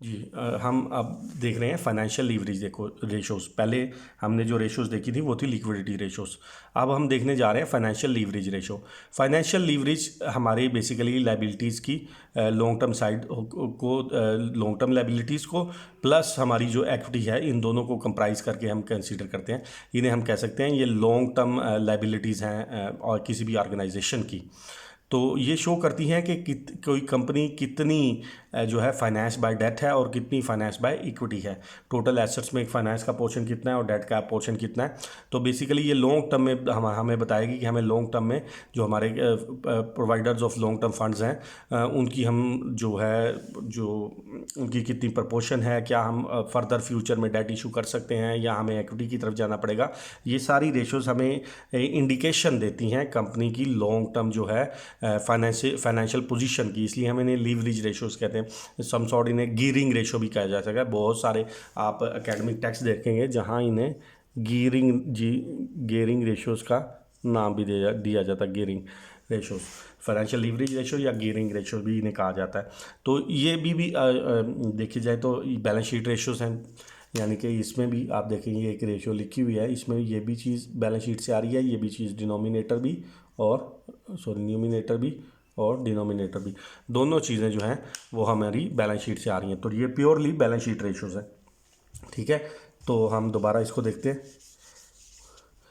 जी हम अब देख रहे हैं फाइनेंशियल लीवरेज देखो रेशोज़। पहले हमने जो रेशोज़ देखी थी वो थी लिक्विडिटी रेशोज़। अब हम देखने जा रहे हैं financial leverage ratio. Financial leverage हमारी बेसिकली लाइबिलिटीज़ की लॉन्ग टर्म साइड को लॉन्ग टर्म लाइबिलिटीज़ को प्लस हमारी जो इक्विटी है इन दोनों को कंप्राइज करके हम कंसीडर करते हैं। इन्हें हम कह सकते हैं ये लॉन्ग टर्म लाइबिलिटीज़ हैं और किसी भी ऑर्गेनाइजेशन की। तो ये शो करती हैं कि कोई कंपनी कितनी जो है फाइनेंस बाय डेट है और कितनी फाइनेंस बाय इक्विटी है। टोटल एसेट्स में फाइनेंस का पोर्शन कितना है और डेट का पोर्शन कितना है। तो बेसिकली ये लॉन्ग टर्म में हमें बताएगी कि हमें लॉन्ग टर्म में जो हमारे providers of long term funds हैं उनकी हम जो है जो उनकी कितनी प्रपोर्शन है, क्या हम फर्दर फ्यूचर में डेट इशू कर सकते हैं या हमें इक्विटी की तरफ जाना पड़ेगा। ये सारी रेशोज़ हमें इंडिकेशन देती हैं कंपनी की लॉन्ग टर्म जो है फाइनेंशियल पोजीशन की। इसलिए हम इन्हें लीवरेज रेशोज़ कहते हैं। सम सॉर्ट इन्हें गियरिंग रेशो भी कहा जा सकता है। बहुत सारे आप एकेडमिक टेक्स्ट देखेंगे जहां इन्हें गियरिंग रेशोज़ का नाम भी दिया जाता है। Gearing ratios, financial leverage ratio या गियरिंग रेशो भी इन्हें कहा जाता है। तो ये भी देखी जाए तो बैलेंस शीट रेशोज़ हैं, यानी कि इसमें भी आप देखेंगे एक रेशो लिखी हुई है, इसमें ये भी चीज़ बैलेंस शीट से आ रही है, ये भी चीज़ डिनोमिनेटर भी और न्यूमिनेटर भी और डिनोमिनेटर भी, दोनों चीज़ें जो हैं वो हमारी बैलेंस शीट से आ रही हैं। तो ये प्योरली बैलेंस शीट रेशोज़ है। ठीक है, तो हम दोबारा इसको देखते हैं।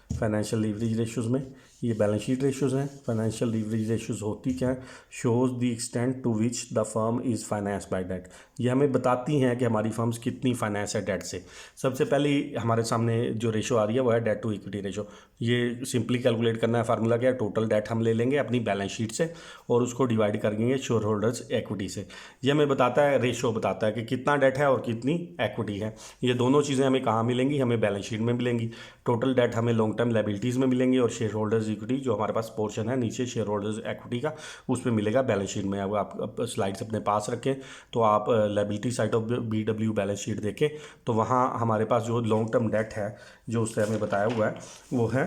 फाइनेंशियल लीवरेज रेशोज़ में ये बैलेंस शीट रेशोज़ हैं। फाइनेंशियल लीवरेज रेशोज़ होती क्या है? Shows the extent to which the firm is finance by debt. ये हमें बताती हैं कि हमारी फर्म्स कितनी फाइनेंस है डेट से। सबसे पहले हमारे सामने जो रेशो आ रही है वो है डेट टू इक्विटी रेशो। ये सिंपली कैलकुलेट करना है, फार्मूला क्या है? टोटल डेट हम ले लेंगे अपनी बैलेंस शीट से और उसको डिवाइड कर देंगे शेयर होल्डर्स इक्विटी से। ये हमें बताता है, रेशो बताता है कि कितना डेट है और कितनी इक्विटी है। ये दोनों चीज़ें हमें कहाँ मिलेंगी? हमें बैलेंस शीट में मिलेंगी। टोटल डेट हमें लॉन्ग टर्म लायबिलिटीज़ में मिलेंगी और शेयर होल्डर्स इक्विटी जो हमारे पास पोर्शन है नीचे शेयर होल्डर्स इक्विटी का, उसमें मिलेगा बैलेंस शीट में। अब आप स्लाइड्स अपने पास रखें तो आप liability side of BW balance sheet देखें तो वहाँ हमारे पास जो लॉन्ग टर्म डेट है जो उससे हमें बताया हुआ है वो है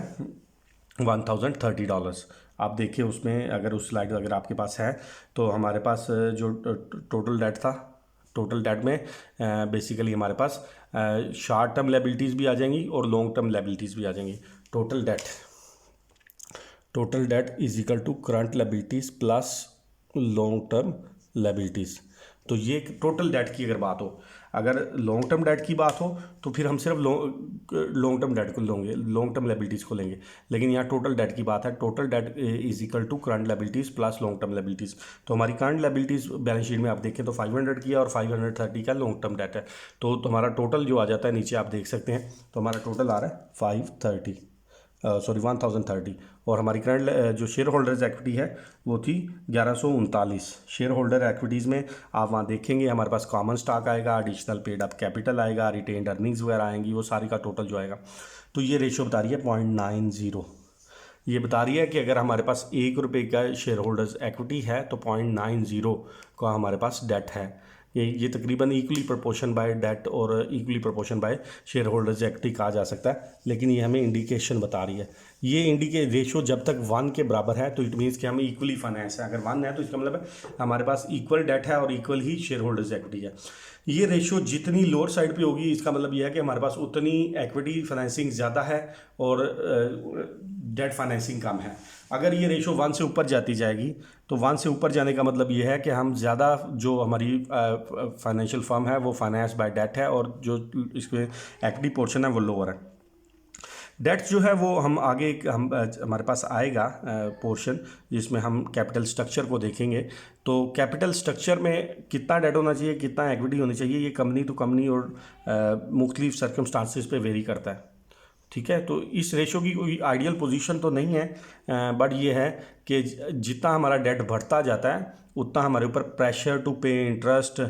$1030। आप देखिए उसमें, अगर उस स्लाइड अगर आपके पास है तो हमारे पास जो टोटल डेट था, टोटल डेट में बेसिकली हमारे पास शॉर्ट टर्म लायबिलिटीज़ भी आ जाएंगी और लॉन्ग टर्म लायबिलिटीज़ भी आ जाएंगी। Total debt is equal to current liabilities plus long term liabilities. तो ये टोटल डेट की अगर बात हो, अगर लॉन्ग टर्म डेट की बात हो तो फिर हम सिर्फ लॉन्ग टर्म डेट को लेंगे, लॉन्ग टर्म लायबिलिटीज़ को लेंगे। लेकिन यहाँ टोटल डेट की बात है, total debt is equal to current liabilities plus long term liabilities. तो हमारी करंट लायबिलिटीज़ बैलेंस शीट में आप देखें तो 500 की है और 530 का लॉन्ग टर्म डेट है। तो हमारा टोटल जो आ जाता है नीचे आप देख सकते हैं, तो हमारा टोटल आ रहा है 1030 और हमारी करंट जो शेयर होल्डर्स इक्विटी है वो थी 1139। शेयर होल्डर इक्विटीज़ में आप वहाँ देखेंगे हमारे पास कॉमन स्टॉक आएगा, एडिशनल पेड अप कैपिटल आएगा, रिटेन्ड अर्निंग्स वगैरह आएंगी, वो सारी का टोटल जो आएगा। तो ये रेशियो बता रही है 0.90। ये बता रही है कि अगर हमारे पास ₹1 का शेयर होल्डर्स इक्विटी है तो 0.90 का हमारे पास डेट है। ये तकरीबन इक्वली प्रोपोर्शन बाय डेट और equally proportion bye share holders equity कहा जा सकता है। लेकिन ये हमें इंडिकेशन बता रही है। ये रेशो जब तक 1 के बराबर है तो इट मीन्स कि हमें इक्वली फाइनेंस है। अगर 1 है तो इसका मतलब है हमारे पास इक्वल डेट है और इक्वल ही शेयर होल्डर्स इक्विटी है। ये रेशो जितनी लोअर साइड पे होगी इसका मतलब ये है कि हमारे पास उतनी इक्विटी फाइनेंसिंग ज़्यादा है और डेट फाइनेंसिंग कम है। अगर ये रेशो 1 से ऊपर जाती जाएगी तो 1 से ऊपर जाने का मतलब ये है कि हम ज़्यादा जो हमारी फाइनेंशियल फर्म है वो फाइनेंस बाय डेट है और जो इसमें इक्विटी पोर्शन है वो लोअर है। डेट जो है वो हम आगे हमारे पास आएगा पोर्शन जिसमें हम कैपिटल स्ट्रक्चर को देखेंगे। तो कैपिटल स्ट्रक्चर में कितना डेट होना चाहिए, कितना इक्विटी होनी चाहिए, ये कंपनी टू कंपनी और मुख्तलिफ सर्कमस्टांसिस पे वेरी करता है। ठीक है, तो इस रेशो की कोई आइडियल पोजीशन तो नहीं है, बट ये है कि जितना हमारा डेट बढ़ता जाता है उतना हमारे ऊपर प्रेशर टू पे interest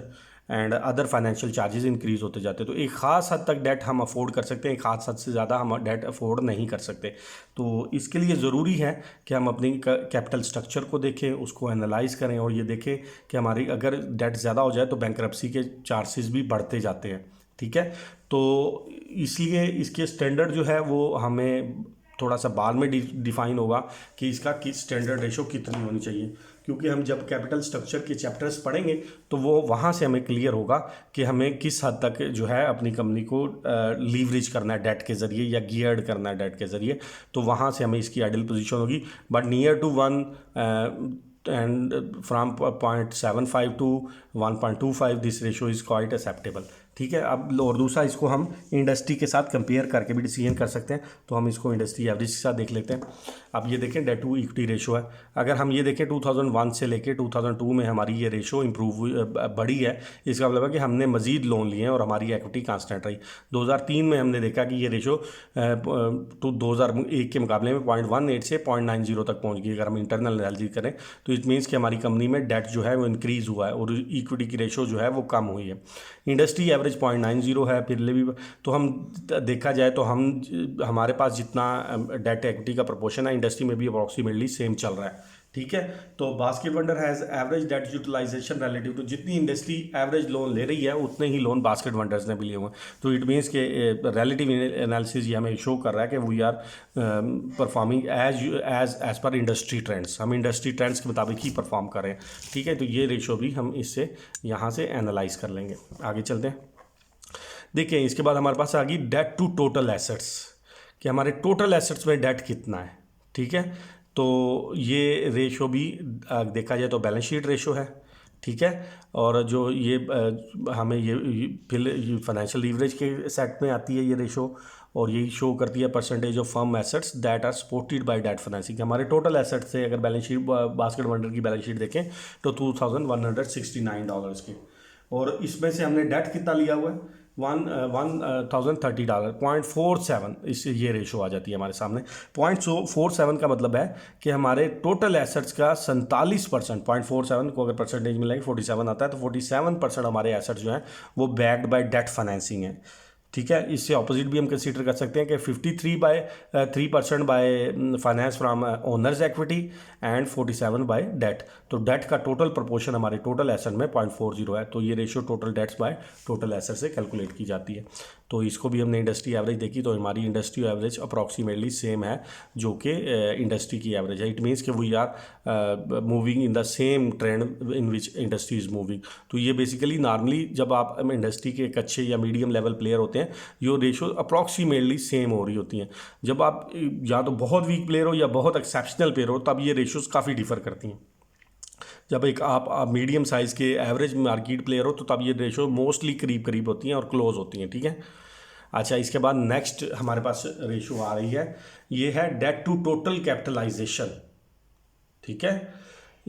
and other financial charges increase होते जाते हैं। तो एक ख़ास हद तक डेट हम अफोर्ड कर सकते हैं, एक ख़ास हद से ज़्यादा हम डेट अफोर्ड नहीं कर सकते। तो इसके लिए ज़रूरी है कि हम अपनी कैपिटल स्ट्रक्चर को देखें, उसको एनालाइज करें और ये देखें कि हमारी अगर डेट ज़्यादा हो जाए तो बैंकरप्सी के चार्जेस भी बढ़ते जाते हैं। ठीक है, तो इसलिए इसके स्टैंडर्ड जो है वो हमें थोड़ा सा बाद में डिफाइन होगा कि इसका किस स्टैंडर्ड रेशो कितनी होनी चाहिए। क्योंकि हम जब कैपिटल स्ट्रक्चर के चैप्टर्स पढ़ेंगे तो वो वहाँ से हमें क्लियर होगा कि हमें किस हद तक जो है अपनी कंपनी को लीवरेज करना है डेट के ज़रिए या गियर्ड करना है डेट के ज़रिए, तो वहाँ से हमें इसकी आइडियल पोजीशन होगी। But near to 1 and from 0.75 to 1.25 this ratio is quite acceptable. ठीक है, अब और दूसरा इसको हम इंडस्ट्री के साथ कंपेयर करके भी डिसीजन कर सकते हैं, तो हम इसको इंडस्ट्री एवरेज के साथ देख लेते हैं। अब ये देखें डेट टू इक्विटी रेशो है, अगर हम ये देखें 2001 से लेके 2002 में हमारी ये रेशो इम्प्रूव बढ़ी है, इसका मतलब है कि हमने मज़ीद लोन लिए हैं और हमारी इक्विटी कांस्टेंट रही। 2003 में हमने देखा कि ये रेशो 2001 के मुकाबले में 0.18 से 0.90 तक पहुँच गई। अगर हम इंटरनल एनालिसिस करें तो इट मीन्स कि हमारी कंपनी में डेट जो है वो इंक्रीज़ हुआ है और इक्विटी की रेशो जो है वो कम हुई है। इंडस्ट्री एवरेज 0.90 है फिर भी, तो हम देखा जाए तो हमारे पास जितना डेट इक्विटी का प्रोपोर्शन है इंडस्ट्री में भी अप्रॉक्सीमेटली सेम चल रहा है। ठीक है, तो basket wonder has average debt utilization relative to, जितनी इंडस्ट्री एवरेज लोन ले रही है उतने ही लोन बास्केट वंडर्स ने भी लिए हुए हैं। तो इट मीन्स के रिलेटिव एनालिसिस ये हमें शो कर रहा है कि we are performing as per industry trends, हम इंडस्ट्री ट्रेंड्स के मुताबिक ही परफॉर्म कर रहे हैं। ठीक है, तो ये रेशो भी हम इससे यहाँ से एनालाइज कर लेंगे। आगे चलते हैं, देखिए इसके बाद हमारे पास आ गई डेट टू टोटल एसेट्स, कि हमारे टोटल एसेट्स में डेट कितना है। ठीक है, तो ये रेशो भी देखा जाए तो बैलेंस शीट रेशो है। ठीक है, और जो ये हमें ये फिर फाइनेंशियल लीवरेज के सेट में आती है ये रेशो, और यही शो करती है percentage of firm assets that are supported by debt financing. हमारे टोटल एसेट्स से अगर बैलेंस शीट बास्केट वंडर की बैलेंस शीट देखें तो $2169 की, और इसमें से हमने डेट कितना लिया हुआ है $1,030, 0.47, इससे ये रेशो आ जाती है हमारे सामने। 0.47 का मतलब है कि हमारे टोटल एसेट्स का 47%, 0.47 को अगर परसेंटेज में लेंगे 47 आता है, तो 47% हमारे एसेट्स जो हैं वो बैक्ड बाय डेट फाइनेंसिंग है। ठीक है, इससे ऑपोजिट भी हम कंसीडर कर सकते हैं कि 53% by finance from owners equity and 47 by debt. तो डेट का टोटल प्रोपोर्शन हमारे टोटल एसेट में 0.40 है, तो ये ratio total debts by total asset से कैलकुलेट की जाती है। तो इसको भी हमने इंडस्ट्री एवरेज देखी, तो हमारी इंडस्ट्री एवरेज अप्रॉक्सीमेटली सेम है जो कि इंडस्ट्री की एवरेज है। इट मीन्स कि we are moving in the same trend in which industry is moving. तो ये बेसिकली नॉर्मली जब आप इंडस्ट्री के एक अच्छे या मीडियम लेवल प्लेयर होते हैं, ये रेशो अप्रॉक्सीमेटली सेम हो रही होती हैं। जब आप या तो बहुत वीक प्लेयर हो या बहुत एक्सेप्शनल प्लेयर हो, तब ये रेशोज़ काफ़ी डिफर करती हैं। जब एक आप मीडियम साइज़ के एवरेज मार्केट प्लेयर हो, तो तब ये रेशो मोस्टली करीब करीब होती हैं और क्लोज होती हैं। ठीक है, अच्छा इसके बाद नेक्स्ट हमारे पास रेशो आ रही है, ये है डेट टू टोटल कैपिटलाइजेशन। ठीक है,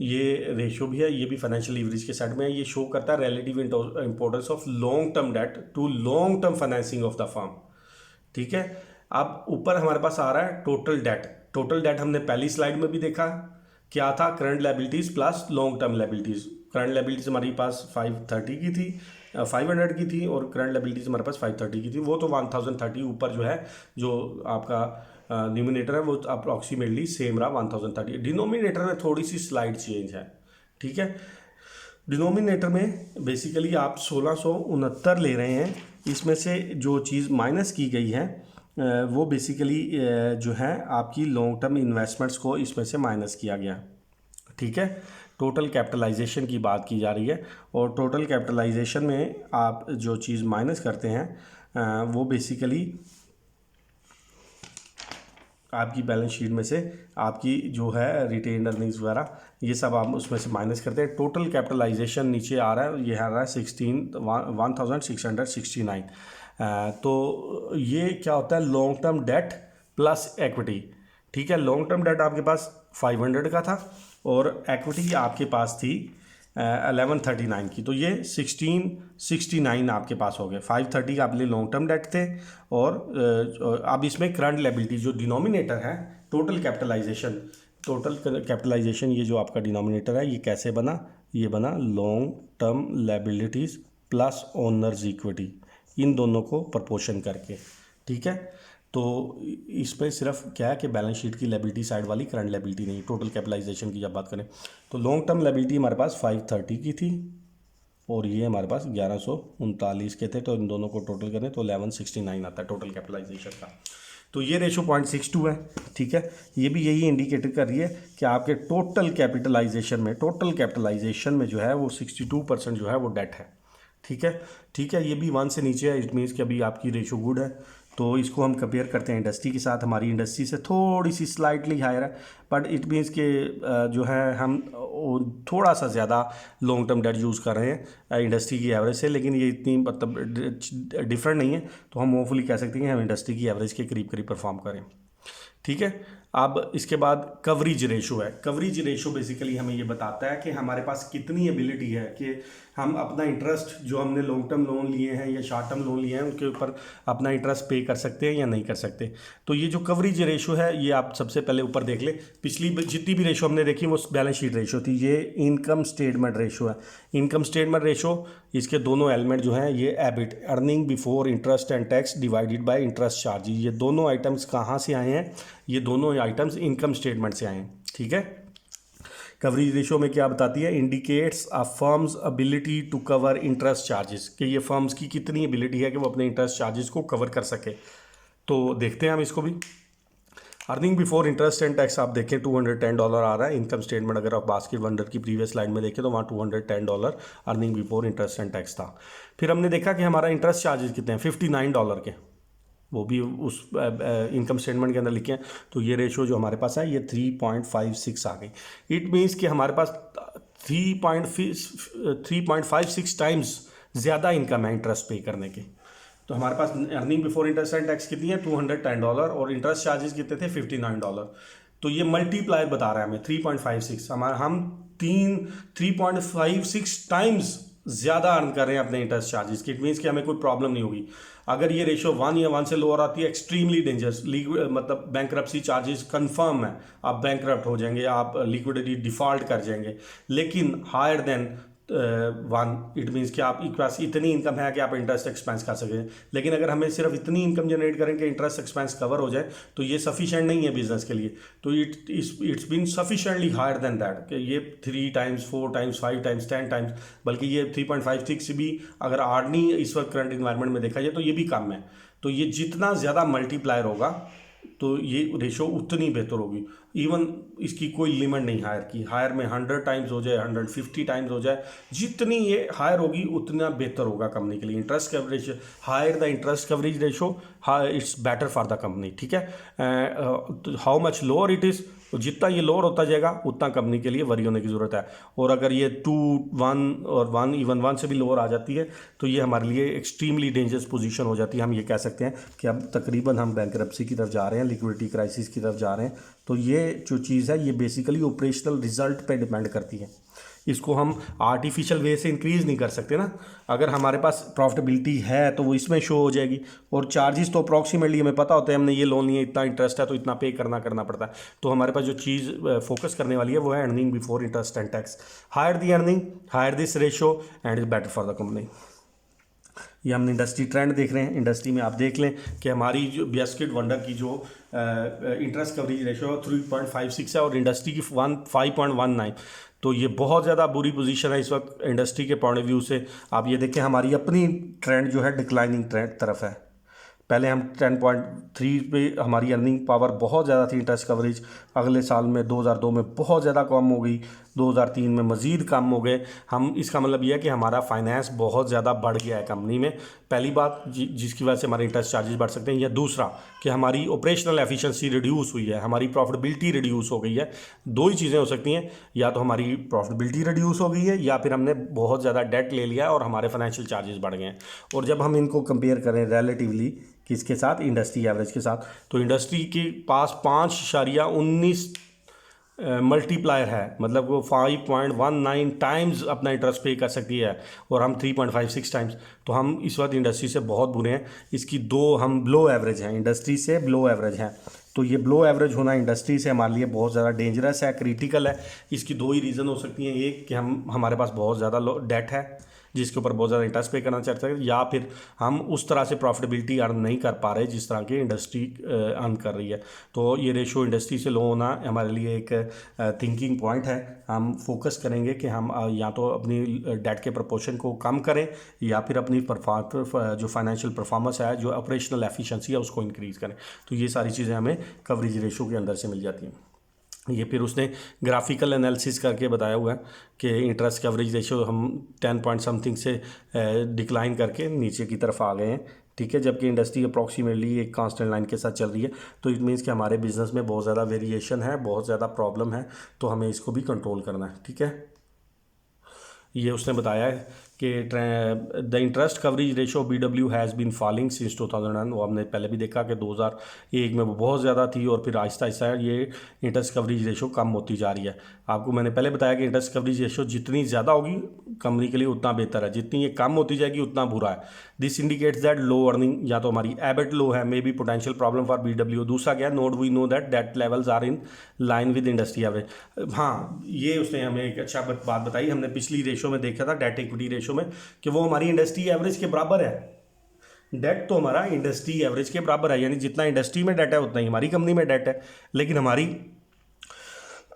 ये रेशो भी है, ये भी फाइनेंशियल लीवरेज के साइड में है। ये शो करता है relative importance of long term debt to long term financing of the firm. ठीक है, अब ऊपर हमारे पास आ रहा है टोटल डेट। टोटल डेट हमने पहली स्लाइड में भी देखा क्या था, current liabilities plus long term liabilities. Current liabilities हमारे पास 530 की थी, 500 की थी, और करंट लायबिलिटीज़ हमारे पास 530 की थी। वो तो 1030 ऊपर जो है, जो आपका न्यूमिनेटर है वो अप्रॉक्सीमेटली सेम रहा 1030। डिनोमिनेटर में थोड़ी सी स्लाइड चेंज है। ठीक है, डिनोमिनेटर में बेसिकली आप 1669 ले रहे हैं, इसमें से जो चीज़ माइनस की गई है वो बेसिकली जो है आपकी लॉन्ग टर्म इन्वेस्टमेंट्स को इसमें से माइनस किया गया। ठीक है, टोटल कैपिटलाइजेशन की बात की जा रही है, और टोटल कैपिटलाइजेशन में आप जो चीज़ माइनस करते हैं वो बेसिकली आपकी बैलेंस शीट में से आपकी जो है रिटेन अर्निंग्स वगैरह ये सब आप उसमें से माइनस करते हैं। टोटल कैपिटलाइजेशन नीचे आ रहा है, ये आ रहा है 1669। तो ये क्या होता है, long term date plus equity. ठीक है, लॉन्ग टर्म डेट आपके पास 500 का था और एक्विटी आपके पास थी 1139 की, तो ये 1669 आपके पास हो गए। 530 आपके लिए लॉन्ग टर्म डेट थे, और अब इसमें करंट लायबिलिटी जो डिनोमिनेटर है टोटल कैपिटलाइजेशन, ये जो आपका डिनोमिनेटर है ये कैसे बना, ये बना long term liabilities plus owners equity, इन दोनों को प्रपोर्शन करके। ठीक है, तो इस पर सिर्फ क्या है कि बैलेंस शीट की लायबिलिटी साइड वाली, करंट लायबिलिटी नहीं। टोटल कैपिटलाइजेशन की जब बात करें तो लॉन्ग टर्म लायबिलिटी हमारे पास 530 की थी और ये हमारे पास 1139 के थे, तो इन दोनों को टोटल करें तो 1169 आता है टोटल कैपिटलाइजेशन का। तो ये रेशो 0.62 है, ठीक है। ये भी यही इंडिकेट कर रही है कि आपके टोटल कैपिटलाइजेशन में जो है वो 62% जो है वो डेट है, ठीक है। ठीक है, ये भी 1 से नीचे है, इट मीन्स कि अभी आपकी रेशो गुड है। तो इसको हम कंपेयर करते हैं इंडस्ट्री के साथ, हमारी इंडस्ट्री से थोड़ी सी स्लाइटली हायर है, बट इट मीन्स कि जो है हम थोड़ा सा ज़्यादा लॉन्ग टर्म डेट यूज़ कर रहे हैं इंडस्ट्री की एवरेज से, लेकिन ये इतनी मतलब डिफरेंट नहीं है। तो हम होपफुली कह सकते हैं कि हम इंडस्ट्री की एवरेज के करीब करीब परफॉर्म करें, ठीक है। अब इसके बाद कवरेज रेशो है। कवरेज रेशो बेसिकली हमें ये बताता है कि हमारे पास कितनी एबिलिटी है कि हम अपना इंटरेस्ट जो हमने लॉन्ग टर्म लोन लिए हैं या शॉर्ट टर्म लोन लिए हैं उनके ऊपर अपना इंटरेस्ट पे कर सकते हैं या नहीं कर सकते। तो ये जो कवरेज रेशो है ये आप सबसे पहले ऊपर देख ले, पिछली जितनी भी रेशो हमने देखी वो बैलेंस शीट रेशो थी, ये इनकम स्टेटमेंट रेशो है। इनकम स्टेटमेंट रेशो, इसके दोनों एलिमेंट जो हैं ये EBIT, earning before interest and tax divided by interest charges, ये दोनों आइटम्स कहाँ से आए हैं? ये दोनों आइटम्स इनकम स्टेटमेंट से आए हैं, ठीक है। कवरेज रेशो में क्या बताती है? Indicates a firm's ability to cover interest charges, कि ये फर्म्स की कितनी एबिलिटी है कि वो अपने इंटरेस्ट चार्जेस को कवर कर सके। तो देखते हैं हम इसको भी। Earning before interest and tax आप देखें $210 आ रहा है इनकम स्टेटमेंट। अगर आप बास्केट वंडर की प्रीवियस स्लाइड में देखें तो वहाँ $210 earning before interest and tax था। फिर हमने देखा कि हमारा इंटरेस्ट चार्जेस कितने हैं, $59 के, वो भी उस इनकम स्टेटमेंट के अंदर लिखे हैं। तो ये रेशो जो हमारे पास है ये 3.56 आ गई। इट मीन्स कि हमारे पास 3.56 टाइम्स ज़्यादा इनकम है इंटरेस्ट पे करने के। तो हमारे पास earning before interest and tax कितनी है? $210 और इंटरेस्ट चार्जेस कितने थे? $59। तो ये मल्टीप्लायर बता रहा है हमें 3.56, हमारा हम 3.56 टाइम्स ज़्यादा अर्न कर रहे हैं अपने इंटरेस्ट चार्जेस की। इट मीन्स कि हमें कोई प्रॉब्लम नहीं होगी। अगर ये रेशो 1 या 1 से लोअर आती है, एक्सट्रीमली डेंजरस, मतलब बैंकरप्सी चार्जेस कंफर्म है, आप बैंकरप्ट हो जाएंगे, आप लिक्विडिटी डिफॉल्ट कर जाएंगे। लेकिन हायर देन 1, इट मीन्स कि आपके पास इतनी इनकम है कि आप इंटरेस्ट एक्सपेंस कर सकें। लेकिन अगर हमें सिर्फ इतनी इनकम जनरेट करें कि इंटरेस्ट एक्सपेंस कवर हो जाए तो ये सफिशेंट नहीं है बिजनेस के लिए। तो it's been sufficiently higher than that, कि ये 3 टाइम्स 4 टाइम्स 5 टाइम्स 10 टाइम्स, बल्कि ये 3.56 भी अगर आर्डनी इस वक्त करंट इन्वायरमेंट में देखा जाए तो ये भी कम है। तो ये जितना ज़्यादा मल्टीप्लायर होगा तो ये रेशो उतनी बेहतर होगी। इवन इसकी कोई लिमिट नहीं हायर की, हायर में 100 टाइम्स हो जाए, 150 टाइम्स हो जाए, जितनी ये हायर होगी उतना बेहतर होगा कंपनी के लिए। Interest coverage, higher the interest coverage ratio it's better for the company, ठीक है। How much lower it is, जितना ये लोअर होता जाएगा उतना कंपनी के लिए वरी होने की ज़रूरत है। और अगर ये 2, 1 और 1 इवन 1 से भी लोअर आ जाती है तो ये हमारे लिए एक्सट्रीमली डेंजरस पोजीशन हो जाती है। हम ये कह सकते हैं कि अब तकरीबन हम बैंकरप्सी की तरफ जा रहे हैं, लिक्विडिटी क्राइसिस की तरफ जा रहे हैं। तो ये जो चीज़ है ये बेसिकली ऑपरेशनल रिजल्ट पे डिपेंड करती है। इसको हम आर्टिफिशियल वे से इंक्रीज़ नहीं कर सकते ना। अगर हमारे पास प्रॉफिटेबिलिटी है तो वो इसमें शो हो जाएगी। और चार्जेस तो अप्रॉक्सीमेटली हमें पता होता है, हमने ये लोन लिया, इतना इंटरेस्ट है तो इतना पे करना पड़ता है। तो हमारे पास जो चीज़ फोकस करने वाली है वो है earning before interest and tax. Higher the earning, higher this ratio and is better for the company. ये हम इंडस्ट्री ट्रेंड देख रहे हैं। इंडस्ट्री में आप देख लें कि हमारी जो बास्केट वंडर की जो इंटरेस्ट कवरेज रेशो 3.56 है और इंडस्ट्री की 5.19। तो ये बहुत ज़्यादा बुरी पोजीशन है इस वक्त इंडस्ट्री के पॉइंट ऑफ व्यू से। आप ये देखें हमारी अपनी ट्रेंड जो है डिक्लाइनिंग ट्रेंड तरफ है। पहले हम 10.3 पे हमारी अर्निंग पावर बहुत ज़्यादा थी इंटरेस्ट कवरेज, अगले साल में 2002 में बहुत ज़्यादा कम हो गई, 2003 में मज़ीद कम हो गए हम। इसका मतलब यह है कि हमारा फाइनेंस बहुत ज़्यादा बढ़ गया है कंपनी में, पहली बात जिसकी वजह से हमारे इंटरेस्ट चार्जेस बढ़ सकते हैं। या दूसरा कि हमारी ऑपरेशनल एफिशिएंसी रिड्यूस हुई है, हमारी प्रॉफिटेबिलिटी रिड्यूस हो गई है। दो ही चीज़ें हो सकती हैं, या तो हमारी प्रॉफिटेबिलिटी रिड्यूस हो गई है या फिर हमने बहुत ज़्यादा डेट ले लिया और हमारे फाइनेंशियल चार्जेस बढ़ गए हैं। और जब हम इनको कंपेयर करें रिलेटिवली किसके साथ, इंडस्ट्री एवरेज के साथ, तो इंडस्ट्री के पास 5.19 मल्टीप्लायर है, मतलब वो 5.19 टाइम्स अपना इंटरेस्ट पे कर सकती है और हम 3.56 टाइम्स। तो हम इस वक्त इंडस्ट्री से बहुत बुरे हैं। इसकी हम बिलो एवरेज हैं, इंडस्ट्री से बिलो एवरेज हैं। तो ये बिलो एवरेज होना इंडस्ट्री से हमारे लिए बहुत ज़्यादा डेंजरस है, क्रिटिकल है। इसकी दो ही रीज़न हो सकती हैं, एक कि हमारे पास बहुत ज़्यादा डेट है, जिसके ऊपर बहुत ज़्यादा इंटरेस्ट पे करना चाहते हैं, या फिर हम उस तरह से प्रॉफिटेबिलिटी अर्न नहीं कर पा रहे जिस तरह की इंडस्ट्री अर्न कर रही है। तो ये रेशो इंडस्ट्री से लो होना हमारे लिए एक थिंकिंग पॉइंट है। हम फोकस करेंगे कि हम या तो अपनी डेट के प्रपोर्शन को कम करें या फिर अपनी जो फाइनेंशियल परफॉर्मेंस है, जो ऑपरेशनल एफिशिएंसी है, उसको इंक्रीज़ करें। तो ये सारी चीज़ें हमें कवरेज रेशो के अंदर से मिल जाती हैं। ये फिर उसने ग्राफिकल एनालिसिस करके बताया हुआ है कि इंटरेस्ट कवरेज रेशो हम 10 पॉइंट समथिंग से डिक्लाइन करके नीचे की तरफ आ गए हैं, ठीक है, जबकि इंडस्ट्री अप्रॉक्सीमेटली एक कांस्टेंट लाइन के साथ चल रही है। तो इट मीन्स कि हमारे बिजनेस में बहुत ज़्यादा वेरिएशन है, बहुत ज़्यादा प्रॉब्लम है, तो हमें इसको भी कंट्रोल करना है, ठीक है। ये उसने बताया है कि the interest coverage ratio BW has been falling since 2001। वो हमने पहले भी देखा कि 2001 में वो बहुत ज़्यादा थी और फिर आहिस्ता आहिस्ता ये इंटरेस्ट कवरेज रेशो कम होती जा रही है। आपको मैंने पहले बताया कि इंटरेस्ट कवरेज रेशो जितनी ज़्यादा होगी कंपनी के लिए उतना बेहतर है, जितनी ये कम होती जाएगी उतना बुरा है। This indicates that low earning, या तो हमारी एबिट लो है, may be potential problem for BW। दूसरा क्या है, note we know that debt levels are in line with industry average. हाँ, ये उसने हमें एक अच्छा बात बताई। हमने पिछली रेशो में देखा था, डेट इक्विटी रेशो में, कि वो हमारी इंडस्ट्री एवरेज के बराबर है। डेट तो हमारा इंडस्ट्री एवरेज के बराबर है, यानी जितना इंडस्ट्री में डेट है उतना ही हमारी कंपनी में डेट है, लेकिन हमारी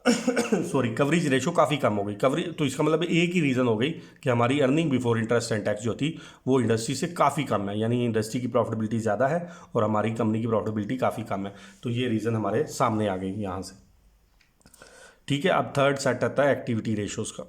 सॉरी कवरेज रेशो काफ़ी कम हो गई। कवरेज तो इसका मतलब एक ही रीज़न हो गई कि हमारी earning before interest and tax जो थी वो इंडस्ट्री से काफ़ी कम है, यानी इंडस्ट्री की प्रॉफिटेबिलिटी ज़्यादा है और हमारी कंपनी की प्रॉफिटेबिलिटी काफ़ी कम है। तो ये रीज़न हमारे सामने आ गई यहाँ से, ठीक है। अब थर्ड सेट आता है एक्टिविटी रेशोज़ का।